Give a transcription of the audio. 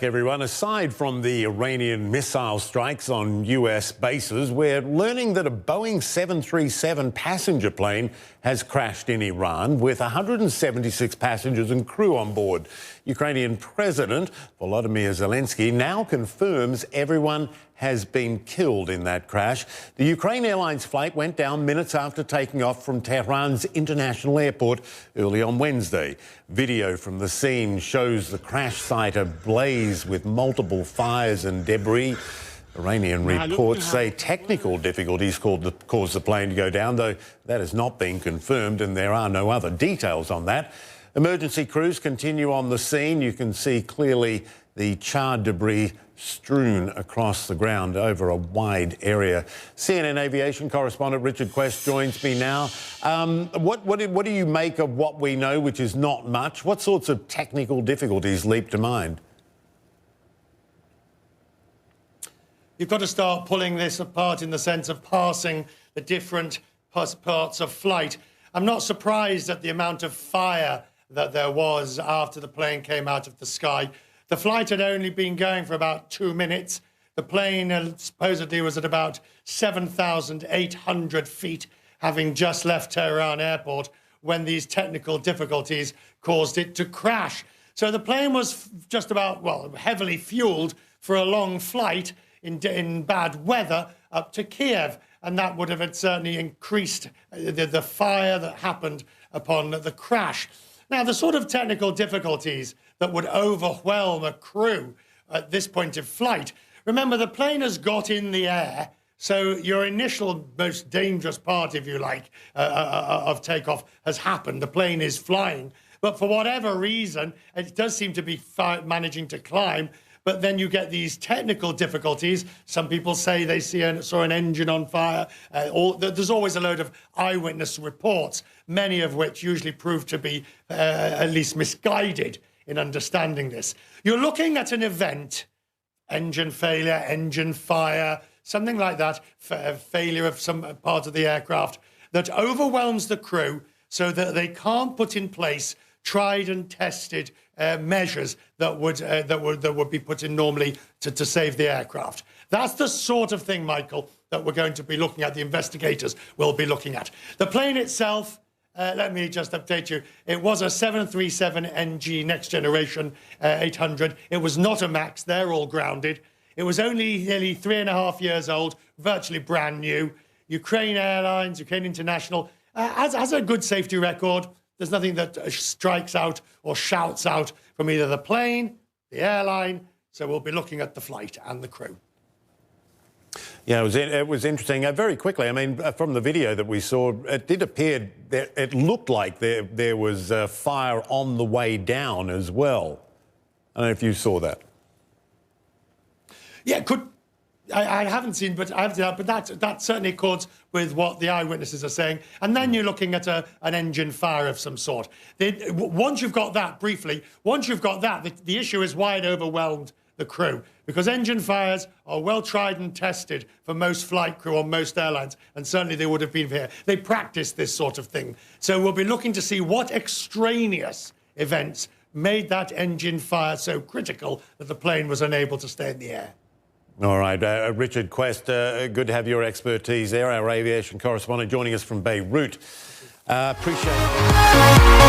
back, everyone. Aside from the Iranian missile strikes on US bases, we're learning that a Boeing 737 passenger plane has crashed in Iran with 176 passengers and crew on board. Ukrainian President Volodymyr Zelensky now confirms everyone has been killed in that crash. The Ukraine Airlines flight went down minutes after taking off from Tehran's international airport early on Wednesday. Video from the scene shows the crash site ablaze with multiple fires and debris. Iranian reports say technical difficulties caused the plane to go down, though that has not been confirmed and there are no other details on that. Emergency crews continue on the scene. You can see clearly the charred debris strewn across the ground over a wide area. CNN aviation correspondent Richard Quest joins me now. What do you make of what we know, which is not much? What sorts of technical difficulties leap to mind? You've got to start pulling this apart in the sense of parsing the different parts of flight. I'm not surprised at the amount of fire that there was after the plane came out of the sky. The flight had only been going for about 2 minutes. The plane supposedly was at about 7,800 feet, having just left Tehran airport when these technical difficulties caused it to crash. So the plane was just about, well, heavily fueled for a long flight in bad weather up to Kiev. And that would have certainly increased the fire that happened upon the crash. Now, the sort of technical difficulties that would overwhelm a crew at this point of flight, remember, the plane has got in the air, so your initial most dangerous part, if you like, of takeoff has happened. The plane is flying. But for whatever reason, it does seem to be managing to climb. But then you get these technical difficulties. Some people say they saw an engine on fire. There's always a load of eyewitness reports, many of which usually prove to be at least misguided in understanding this. You're looking at an event, engine failure, engine fire, something like that, failure of some part of the aircraft that overwhelms the crew so that they can't put in place tried and tested measures that would be put in normally to save the aircraft. That's the sort of thing, Michael, that we're going to be looking at, the investigators will be looking at. The plane itself, let me just update you, it was a 737NG Next Generation 800. It was not a MAX, they're all grounded. It was only nearly 3.5 years old, virtually brand new. Ukraine Airlines, Ukraine International, has a good safety record. There's nothing that strikes out or shouts out from either the plane, the airline, so we'll be looking at the flight and the crew. Yeah, it was interesting. Very quickly, I mean, from the video that we saw, it did appear that it looked like there was fire on the way down as well. I don't know if you saw that. Yeah, I haven't seen, but that certainly accords with what the eyewitnesses are saying. And then you're looking at an engine fire of some sort. Once you've got that, briefly, once you've got that, the issue is why it overwhelmed the crew. Because engine fires are well tried and tested for most flight crew on most airlines, and certainly they would have been here. They practice this sort of thing. So we'll be looking to see what extraneous events made that engine fire so critical that the plane was unable to stay in the air. All right, Richard Quest, good to have your expertise there, our aviation correspondent joining us from Beirut. Appreciate it.